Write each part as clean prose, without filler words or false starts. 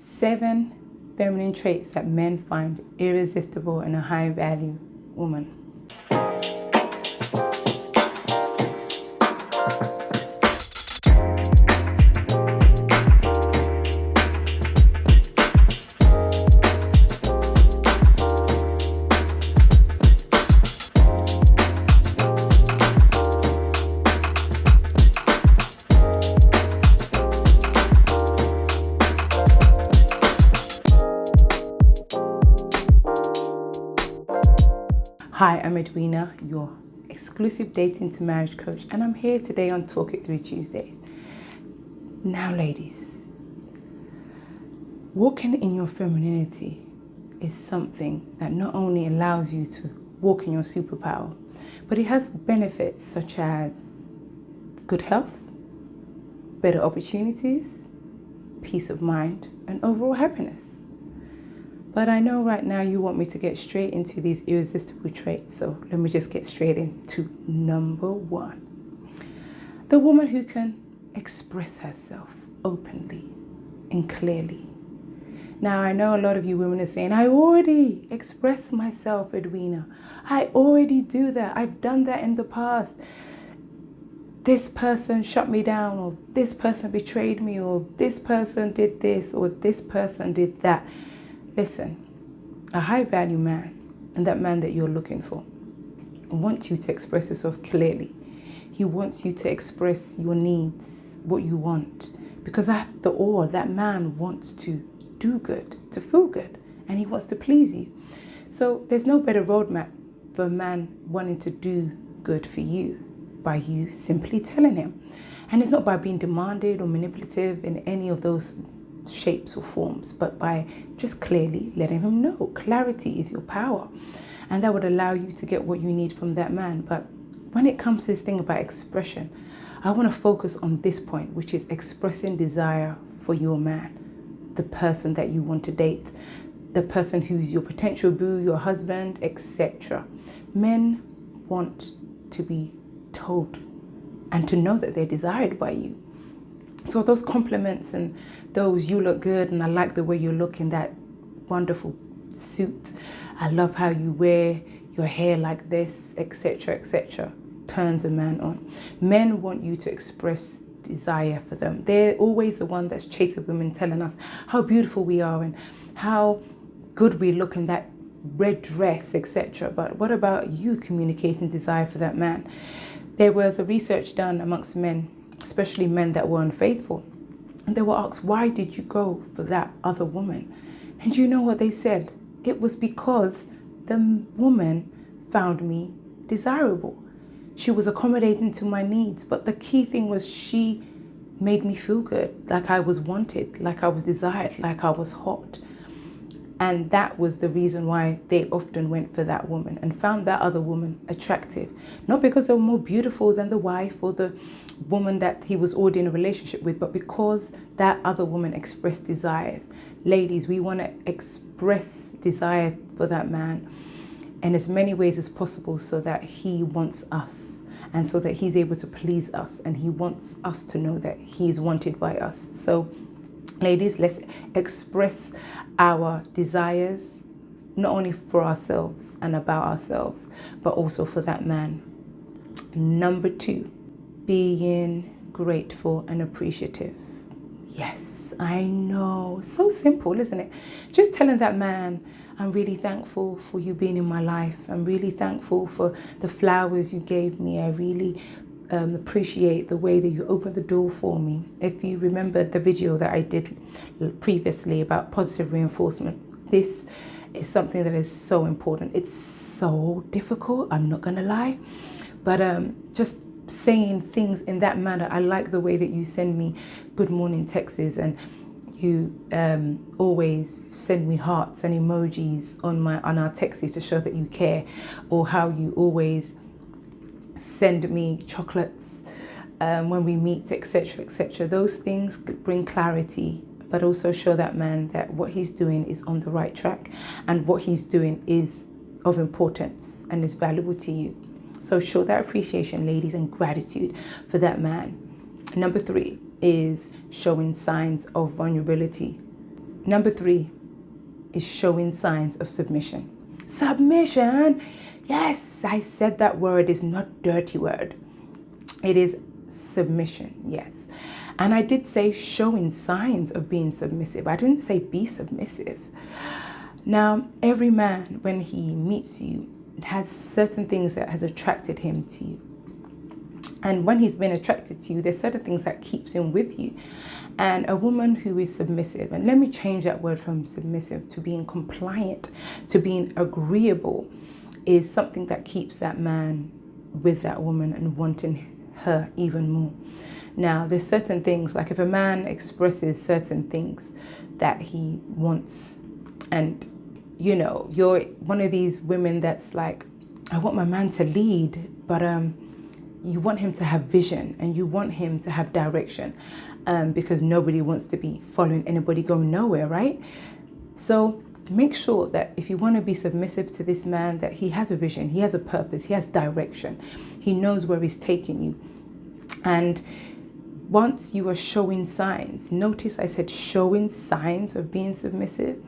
7 feminine traits that men find irresistible in a high value woman. Hi, I'm Edwina, your exclusive dating to marriage coach, and I'm here today on Talk It Through Tuesdays. Now, ladies, walking in your femininity is something that not only allows you to walk in your superpower, but it has benefits such as good health, better opportunities, peace of mind, and overall happiness. But I know right now you want me to get straight into these irresistible traits, so let me just get straight into number 1. The woman who can express herself openly and clearly. Now, I know a lot of you women are saying, I already express myself, Edwina. I already do that. I've done that in the past. This person shut me down, or this person betrayed me, or this person did this, or this person did that. Listen, a high value man, and that man that you're looking for, wants you to express yourself clearly. He wants you to express your needs, what you want. Because after all, that man wants to do good, to feel good, and he wants to please you. So there's no better roadmap for a man wanting to do good for you by you simply telling him. And it's not by being demanded or manipulative in any of those shapes or forms, but by just clearly letting him know. Clarity is your power, and that would allow you to get what you need from that man. But when it comes to this thing about expression, I want to focus on this point, which is expressing desire for your man, the person that you want to date, the person who's your potential boo, your husband, etc. Men want to be told and to know that they're desired by you. So those compliments and those, you look good and I like the way you look in that wonderful suit, I love how you wear your hair like this, etc., etc., turns a man on. Men want you to express desire for them. They're always the one that's chasing women, telling us how beautiful we are and how good we look in that red dress, etc. But what about you communicating desire for that man? There was a research done amongst men, especially men that were unfaithful. And they were asked, why did you go for that other woman? And you know what they said? It was because the woman found me desirable. She was accommodating to my needs. But the key thing was she made me feel good, like I was wanted, like I was desired, like I was hot. And that was the reason why they often went for that woman and found that other woman attractive. Not because they were more beautiful than the wife or the woman that he was already in a relationship with, but because that other woman expressed desires. Ladies, we want to express desire for that man in as many ways as possible so that he wants us and so that he's able to please us and he wants us to know that he is wanted by us. So ladies, let's express our desires, not only for ourselves and about ourselves, but also for that man. Number 2, being grateful and appreciative. Yes, I know. So simple, isn't it? Just telling that man, I'm really thankful for you being in my life. I'm really thankful for the flowers you gave me. I really appreciate the way that you opened the door for me. If you remember the video that I did previously about positive reinforcement, this is something that is so important. It's so difficult, I'm not gonna lie, but just saying things in that manner. I like the way that you send me good morning texts and you always send me hearts and emojis on our texts to show that you care, or how you always send me chocolates when we meet, etc., etc. Those things bring clarity, but also show that man that what he's doing is on the right track and what he's doing is of importance and is valuable to you. So show that appreciation, ladies, and gratitude for that man. Number 3 is showing signs of vulnerability. Number 3 is showing signs of submission. Submission! Yes, I said that word is not a dirty word. It is submission, yes. And I did say showing signs of being submissive. I didn't say be submissive. Now, every man, when he meets you, has certain things that has attracted him to you. And when he's been attracted to you, there's certain things that keeps him with you. And a woman who is submissive, and let me change that word from submissive to being compliant, to being agreeable, is something that keeps that man with that woman and wanting her even more. Now, there's certain things, like if a man expresses certain things that he wants, and you know, you're one of these women that's like, I want my man to lead, but you want him to have vision and you want him to have direction, because nobody wants to be following anybody going nowhere, right? So make sure that if you want to be submissive to this man, that he has a vision, he has a purpose, he has direction, he knows where he's taking you. And once you are showing signs, notice I said showing signs of being submissive,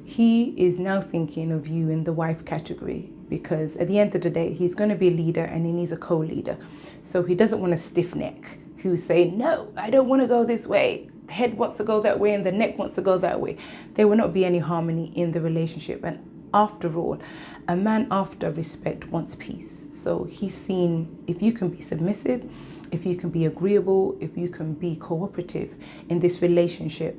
he is now thinking of you in the wife category, because at the end of the day, he's going to be a leader and he needs a co-leader. So he doesn't want a stiff neck who say, no, I don't want to go this way. The head wants to go that way and the neck wants to go that way. There will not be any harmony in the relationship. And after all, a man after respect wants peace. So he's seen if you can be submissive, if you can be agreeable, if you can be cooperative in this relationship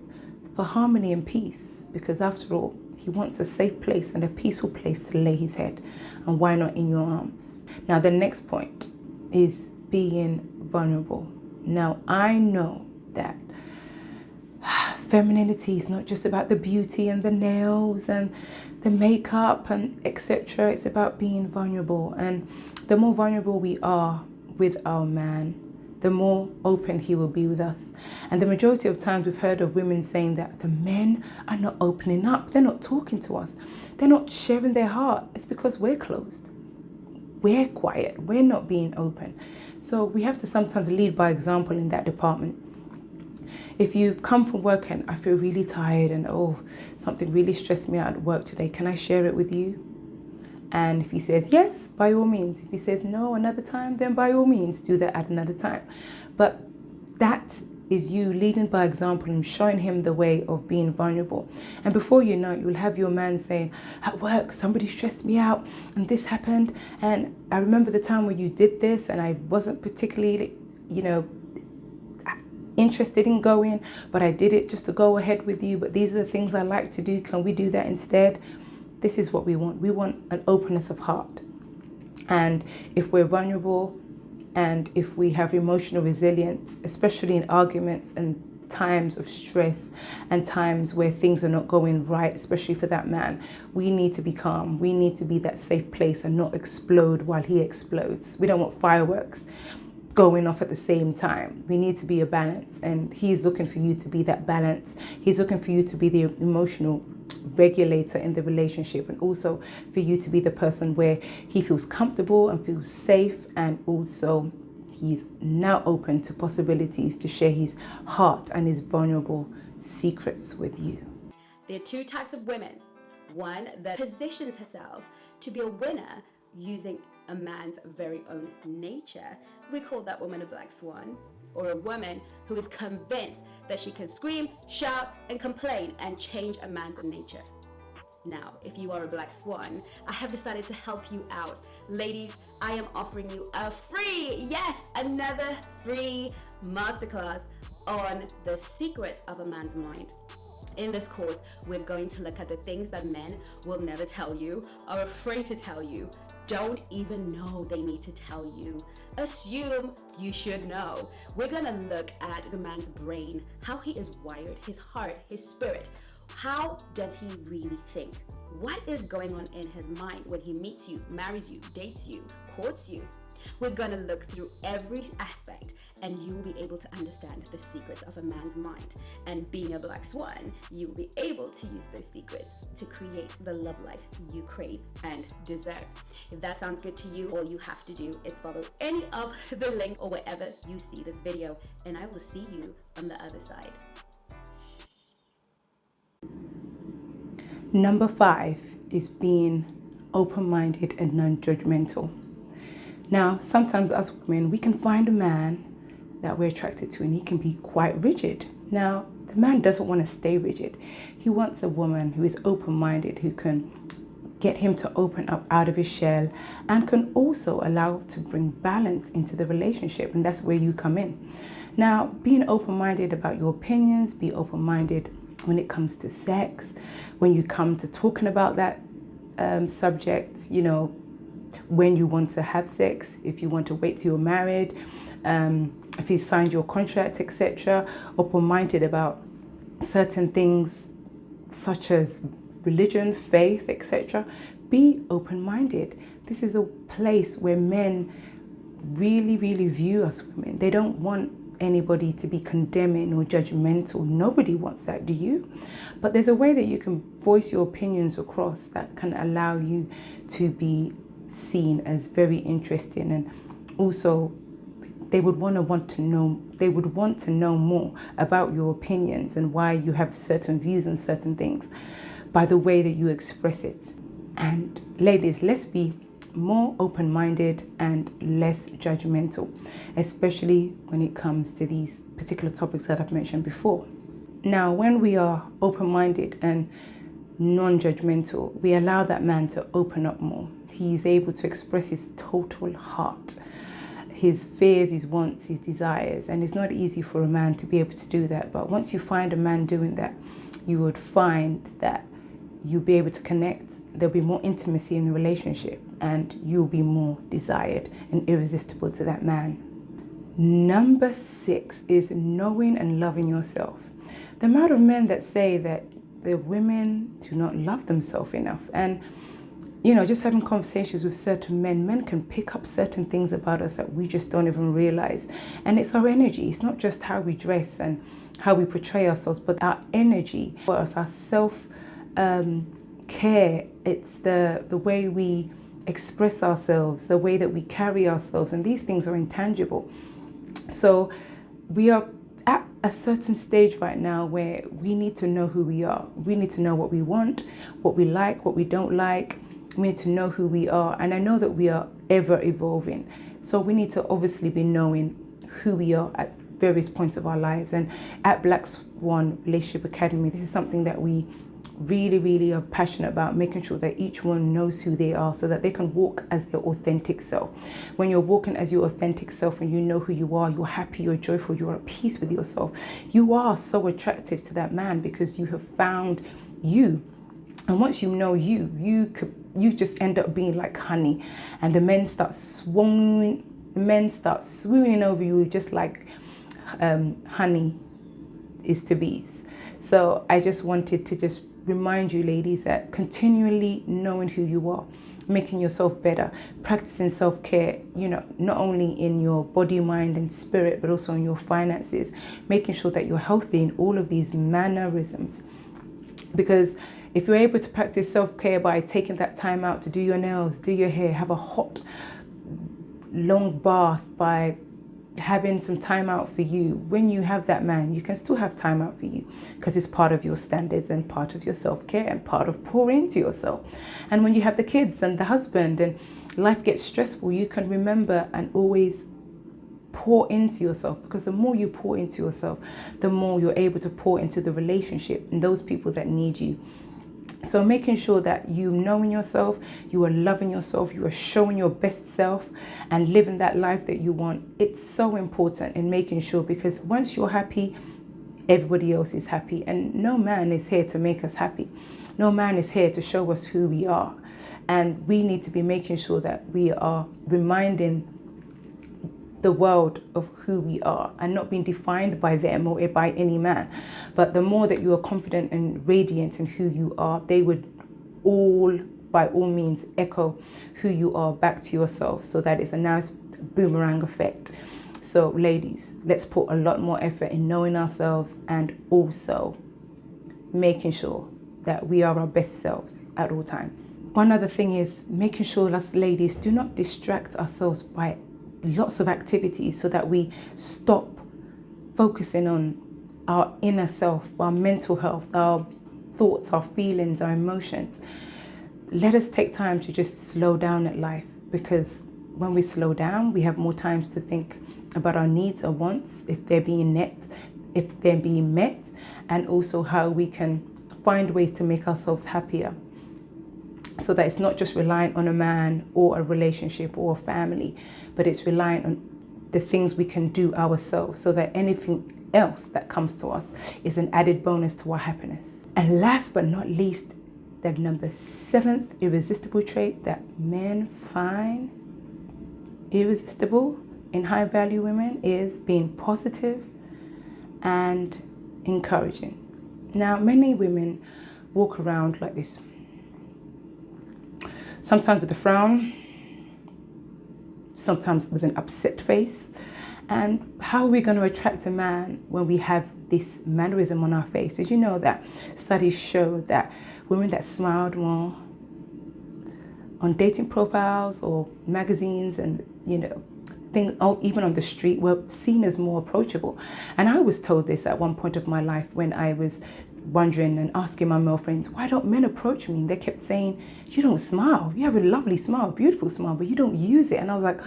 for harmony and peace, because after all, he wants a safe place and a peaceful place to lay his head, and why not in your arms? Now, the next point is being vulnerable. Now, I know that femininity is not just about the beauty and the nails and the makeup and etc. It's about being vulnerable, and the more vulnerable we are with our man, the more open he will be with us. And the majority of times we've heard of women saying that the men are not opening up, they're not talking to us, they're not sharing their heart. It's because we're closed, we're quiet, we're not being open. So we have to sometimes lead by example in that department. If you've come from work and I feel really tired and something really stressed me out at work today, can I share it with you? And if he says yes, by all means. If he says no another time, then by all means do that at another time. But that is you leading by example and showing him the way of being vulnerable. And before you know it, you'll have your man saying, at work, somebody stressed me out and this happened. And I remember the time when you did this and I wasn't particularly, interested in going, but I did it just to go ahead with you. But these are the things I like to do. Can we do that instead? This is what we want. We want an openness of heart. And if we're vulnerable and if we have emotional resilience, especially in arguments and times of stress and times where things are not going right, especially for that man, we need to be calm. We need to be that safe place and not explode while he explodes. We don't want fireworks going off at the same time. We need to be a balance, and he's looking for you to be that balance. He's looking for you to be the emotional regulator in the relationship, and also for you to be the person where he feels comfortable and feels safe, and also he's now open to possibilities to share his heart and his vulnerable secrets with you. There are two types of women. One that positions herself to be a winner using a man's very own nature. We call that woman a black swan, or a woman who is convinced that she can scream, shout, and complain and change a man's nature. Now, if you are a black swan, I have decided to help you out. Ladies, I am offering you a another free masterclass on the secrets of a man's mind. In this course, we're going to look at the things that men will never tell you, are afraid to tell you, don't even know they need to tell you, assume you should know. We're gonna look at the man's brain, how he is wired, his heart, his spirit. How does he really think? What is going on in his mind when he meets you, marries you, dates you, courts you? We're gonna look through every aspect, and you will be able to understand the secrets of a man's mind. And being a black swan, you will be able to use those secrets to create the love life you crave and deserve. If that sounds good to you, all you have to do is follow any of the links or wherever you see this video, and I will see you on the other side. Number 5 is being open-minded and non-judgmental. Now, sometimes as women, we can find a man that we're attracted to and he can be quite rigid. Now, the man doesn't want to stay rigid. He wants a woman who is open-minded, who can get him to open up out of his shell and can also allow to bring balance into the relationship, and that's where you come in. Now, being open-minded about your opinions, be open-minded when it comes to sex, when you come to talking about that subject, you know, when you want to have sex, if you want to wait till you're married, if you signed your contract, etc. Open-minded about certain things such as religion, faith, etc. Be open-minded. This is a place where men really, really view us women. They don't want anybody to be condemning or judgmental. Nobody wants that, do you? But there's a way that you can voice your opinions across that can allow you to be seen as very interesting, and also they would want to know more about your opinions and why you have certain views on certain things by the way that you express it. And ladies, let's be more open-minded and less judgmental, especially when it comes to these particular topics that I've mentioned before. Now, when we are open-minded and non-judgmental, we allow that man to open up more. He's able to express his total heart, his fears, his wants, his desires, and it's not easy for a man to be able to do that. But once you find a man doing that, you would find that you'll be able to connect. There'll be more intimacy in the relationship and you'll be more desired and irresistible to that man. Number 6 is knowing and loving yourself. The amount of men that say that the women do not love themselves enough, and you know, just having conversations with certain men can pick up certain things about us that we just don't even realize. And it's our energy. It's not just how we dress and how we portray ourselves, but our energy, or our self care. It's the way we express ourselves, the way that we carry ourselves, and these things are intangible. So we are at a certain stage right now where we need to know who we are. We need to know what we want, what we like, what we don't like. We need to know who we are, and I know that we are ever evolving. So we need to obviously be knowing who we are at various points of our lives. And at Black Swan Relationship Academy, this is something that we really are passionate about, making sure that each one knows who they are so that they can walk as their authentic self. When you're walking as your authentic self and you know who you are, you're happy, you're joyful, you're at peace with yourself, you are so attractive to that man because you have found you. And once you know you just end up being like honey, and the men start swooning over you just like honey is to bees. So I just wanted to just remind you, ladies, that continually knowing who you are, making yourself better, practicing self-care, you know, not only in your body, mind and spirit, but also in your finances, making sure that you're healthy in all of these mannerisms. Because if you're able to practice self-care by taking that time out to do your nails, do your hair, have a hot, long bath, by having some time out for you, when you have that man, you can still have time out for you because it's part of your standards and part of your self-care and part of pouring into yourself. And when you have the kids and the husband and life gets stressful, you can remember and always pour into yourself, because the more you pour into yourself, the more you're able to pour into the relationship and those people that need you. So making sure that you knowing yourself, you are loving yourself, you are showing your best self and living that life that you want. It's so important in making sure, because once you're happy, everybody else is happy. And no man is here to make us happy. No man is here to show us who we are. And we need to be making sure that we are reminding the world of who we are and not being defined by them or by any man. But the more that you are confident and radiant in who you are, they would all, by all means, echo who you are back to yourself, so that it's a nice boomerang effect. So ladies, let's put a lot more effort in knowing ourselves and also making sure that we are our best selves at all times. One other thing is making sure us ladies do not distract ourselves by lots of activities, so that we stop focusing on our inner self, our mental health, our thoughts, our feelings, our emotions. Let us take time to just slow down at life, because when we slow down, we have more time to think about our needs or wants, if they're being met, and also how we can find ways to make ourselves happier, so that it's not just reliant on a man or a relationship or a family, but it's reliant on the things we can do ourselves, so that anything else that comes to us is an added bonus to our happiness. And last but not least, the number 7th irresistible trait that men find irresistible in high value women is being positive and encouraging. Now, many women walk around like this, sometimes with a frown, sometimes with an upset face. And how are we going to attract a man when we have this mannerism on our face? Did you know that studies show that women that smiled more on dating profiles or magazines and, things, even on the street, were seen as more approachable? And I was told this at one point of my life when I was wondering and asking my male friends, why don't men approach me? And they kept saying, you don't smile. You have a lovely smile, beautiful smile, but you don't use it. And I was like,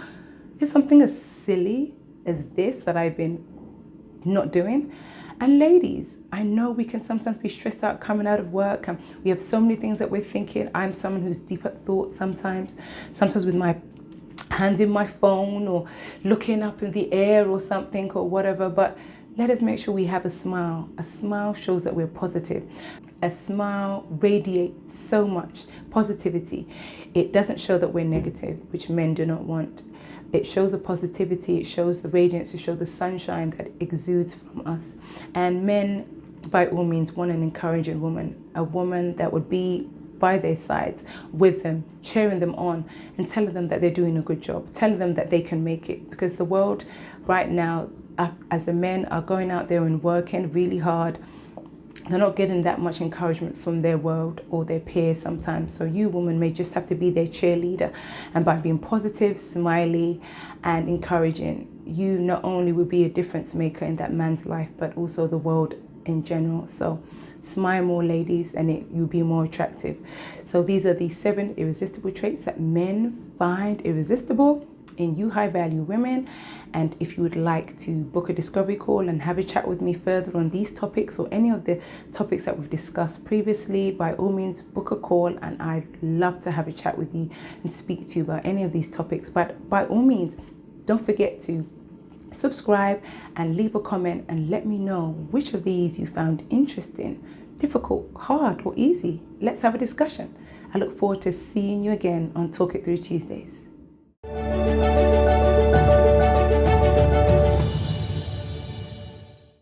is something as silly as this that I've been not doing? And ladies, I know we can sometimes be stressed out coming out of work, and we have so many things that we're thinking. I'm someone who's deep at thought sometimes with my hands in my phone or looking up in the air or something or whatever. But let us make sure we have a smile. A smile shows that we're positive. A smile radiates so much positivity. It doesn't show that we're negative, which men do not want. It shows the positivity, it shows the radiance, it shows the sunshine that exudes from us. And men, by all means, want an encouraging woman, a woman that would be by their sides, with them, cheering them on, and telling them that they're doing a good job, telling them that they can make it. Because the world right now, as the men are going out there and working really hard, they're not getting that much encouragement from their world or their peers sometimes. So you women may just have to be their cheerleader. And by being positive, smiley, and encouraging, you not only will be a difference maker in that man's life, but also the world in general. So smile more, ladies, and you'll be more attractive. So these are the 7 irresistible traits that men find irresistible in you high value women. And if you would like to book a discovery call and have a chat with me further on these topics or any of the topics that we've discussed previously, by all means book a call, and I'd love to have a chat with you and speak to you about any of these topics. But by all means, don't forget to subscribe and leave a comment and let me know which of these you found interesting, difficult, hard, or easy. Let's have a discussion. I look forward to seeing you again on Talk It Through Tuesdays.